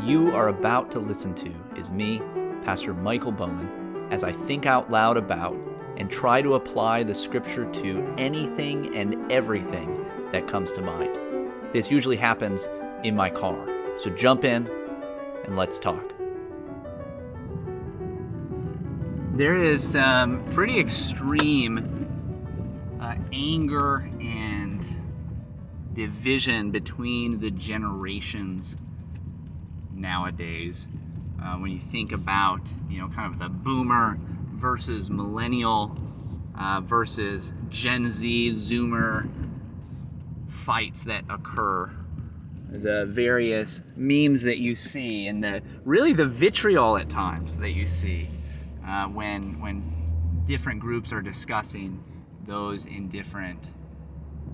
you are about to listen to is me, Pastor Michael Bowman, as I think out loud about and try to apply the scripture to anything and everything that comes to mind. This usually happens in my car, so jump in and let's talk. There is some pretty extreme anger and division between the generations nowadays. When you think about, kind of the boomer versus millennial versus Gen Z, Zoomer fights that occur, the various memes that you see, and the vitriol at times that you see when different groups are discussing those in different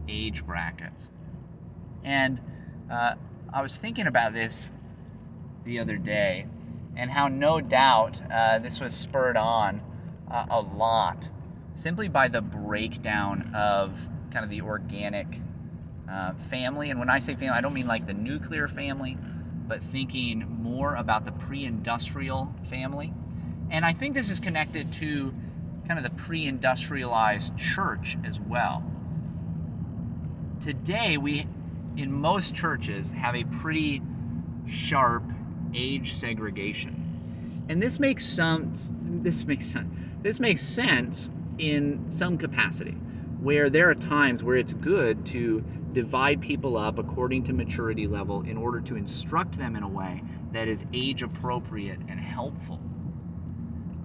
age brackets. And I was thinking about this the other day, and how no doubt this was spurred on a lot simply by the breakdown of kind of the organic family. And when I say family, I don't mean like the nuclear family, but thinking more about the pre-industrial family. And I think this is connected to kind of the pre-industrialized church as well. Today, we, in most churches, have a pretty sharp age segregation. And this makes sense in some capacity, where there are times where it's good to divide people up according to maturity level in order to instruct them in a way that is age appropriate and helpful.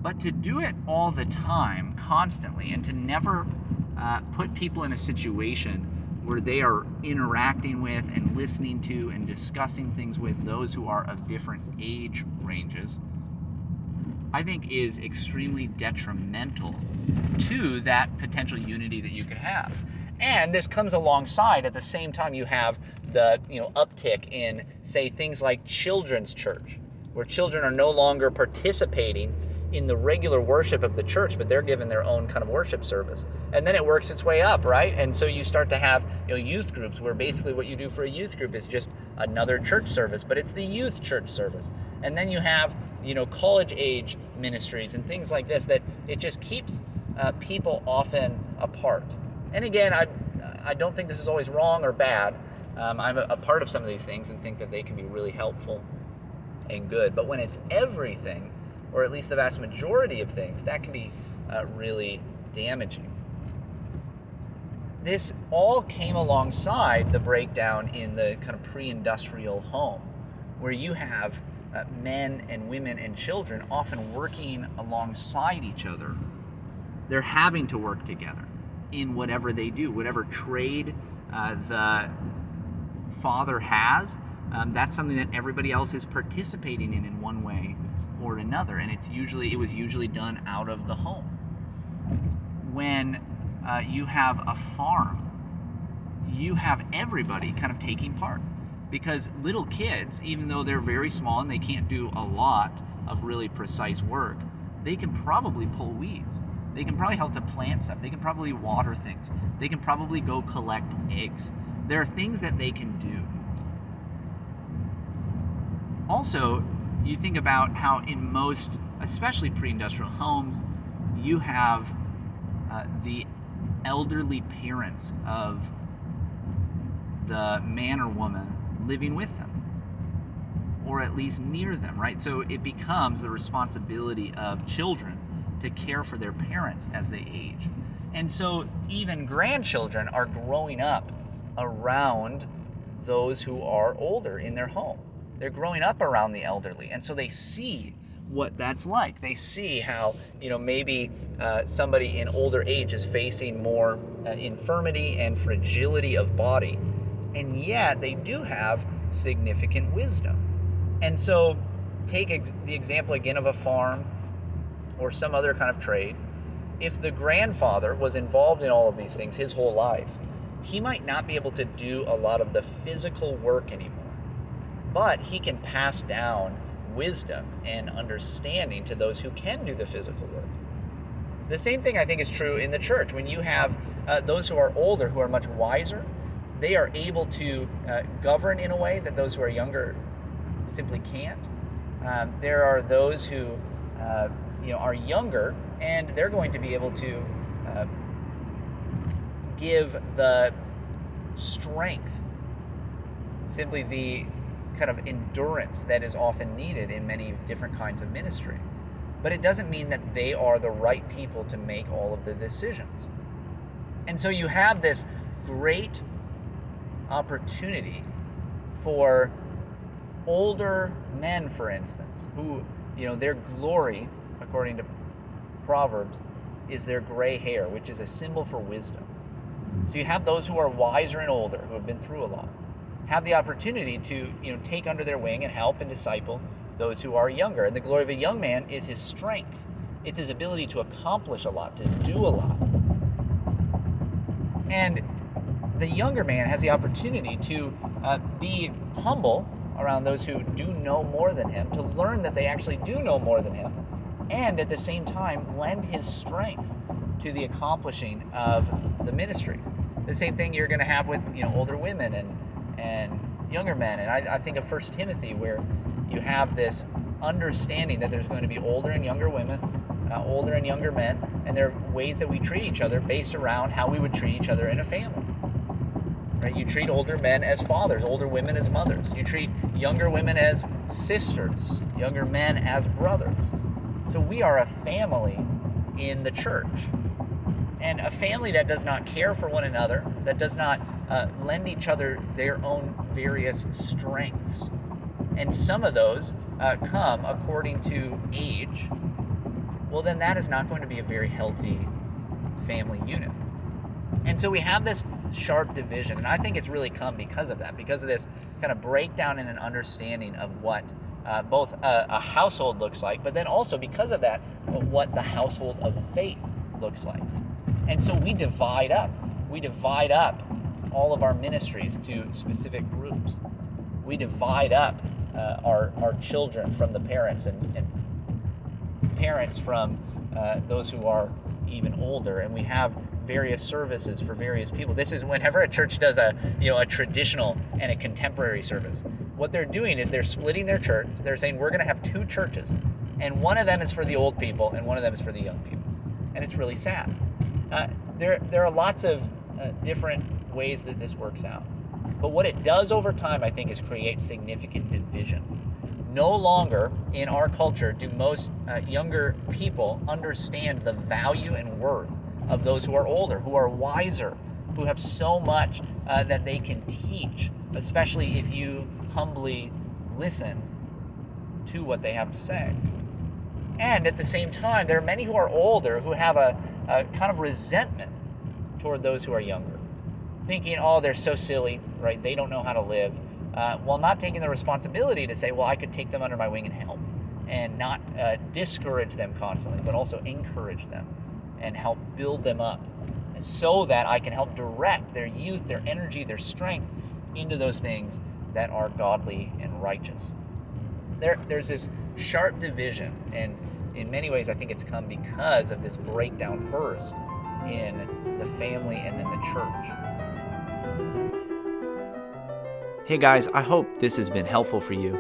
But to do it all the time, constantly, and to never put people in a situation where they are interacting with and listening to and discussing things with those who are of different age ranges, I think is extremely detrimental to that potential unity that you could have. And this comes alongside, at the same time, you have the uptick in, say, things like children's church, where children are no longer participating in the regular worship of the church, but they're given their own kind of worship service. And then it works its way up, right? And so you start to have youth groups, where basically what you do for a youth group is just another church service, but it's the youth church service. And then you have college age ministries and things like this, that it just keeps people often apart. And again, I don't think this is always wrong or bad. I'm a part of some of these things and think that they can be really helpful and good. But when it's everything, or at least the vast majority of things, that can be really damaging. This all came alongside the breakdown in the kind of pre-industrial home, where you have men and women and children often working alongside each other. They're having to work together in whatever they do, whatever trade the father has. That's something that everybody else is participating in one way or another, and it was usually done out of the home. When you have a farm, you have everybody kind of taking part, because little kids, even though they're very small and they can't do a lot of really precise work, they can probably pull weeds. They can probably help to plant stuff. They can probably water things. They can probably go collect eggs. There are things that they can do. Also, you think about how in most, especially pre-industrial homes, you have the elderly parents of the man or woman living with them, or at least near them, right? So it becomes the responsibility of children to care for their parents as they age. And so even grandchildren are growing up around those who are older in their home. They're growing up around the elderly, and so they see what that's like. They see how, maybe somebody in older age is facing more infirmity and fragility of body, and yet they do have significant wisdom. And so take the example again of a farm or some other kind of trade. If the grandfather was involved in all of these things his whole life, he might not be able to do a lot of the physical work anymore, but he can pass down wisdom and understanding to those who can do the physical work. The same thing I think is true in the church. When you have those who are older, who are much wiser, they are able to govern in a way that those who are younger simply can't. There are those who are younger, and they're going to be able to give the strength, simply the kind of endurance that is often needed in many different kinds of ministry. But it doesn't mean that they are the right people to make all of the decisions. And so you have this great opportunity for older men, for instance, who, their glory, according to Proverbs, is their gray hair, which is a symbol for wisdom. So you have those who are wiser and older, who have been through a lot, have the opportunity to, take under their wing and help and disciple those who are younger. And the glory of a young man is his strength. It's his ability to accomplish a lot, to do a lot. And the younger man has the opportunity to be humble around those who do know more than him, to learn that they actually do know more than him, and at the same time lend his strength to the accomplishing of the ministry. The same thing you're going to have with older women and younger men. And I think of 1 Timothy, where you have this understanding that there's going to be older and younger women, older and younger men, and there are ways that we treat each other based around how we would treat each other in a family. Right? You treat older men as fathers, older women as mothers. You treat younger women as sisters, younger men as brothers. So we are a family in the church. And a family that does not care for one another, that does not lend each other their own various strengths. And some of those come according to age, well, then that is not going to be a very healthy family unit. And so we have this sharp division, and I think it's really come because of that, because of this kind of breakdown in an understanding of what both a household looks like, but then also because of that, what the household of faith looks like. And so we divide up. We divide up all of our ministries to specific groups. We divide up our children from the parents, and parents from those who are even older, and we have various services for various people. This is whenever a church does a traditional and a contemporary service. What they're doing is they're splitting their church. They're saying we're going to have two churches, and one of them is for the old people, and one of them is for the young people. And it's really sad. There are lots of different ways that this works out. But what it does over time, I think, is create significant division. No longer in our culture do most younger people understand the value and worth of those who are older, who are wiser, who have so much that they can teach, especially if you humbly listen to what they have to say. And at the same time, there are many who are older who have a kind of resentment toward those who are younger, thinking, oh, they're so silly, right? They don't know how to live, while not taking the responsibility to say, well, I could take them under my wing and help, and not discourage them constantly, but also encourage them and help build them up so that I can help direct their youth, their energy, their strength into those things that are godly and righteous. There's this sharp division, and in many ways I think it's come because of this breakdown first in the family and then the church. Hey guys, I hope this has been helpful for you.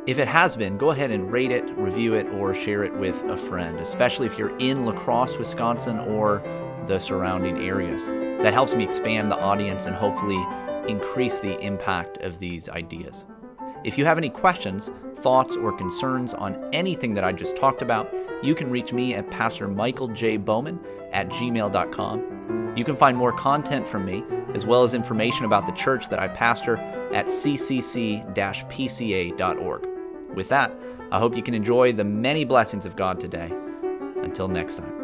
If it has been, go ahead and rate it, review it, or share it with a friend, especially if you're in La Crosse, Wisconsin, or the surrounding areas. That helps me expand the audience and hopefully increase the impact of these ideas. If you have any questions, thoughts, or concerns on anything that I just talked about, you can reach me at pastormichaeljbowman@gmail.com. You can find more content from me, as well as information about the church that I pastor at ccc-pca.org. With that, I hope you can enjoy the many blessings of God today. Until next time.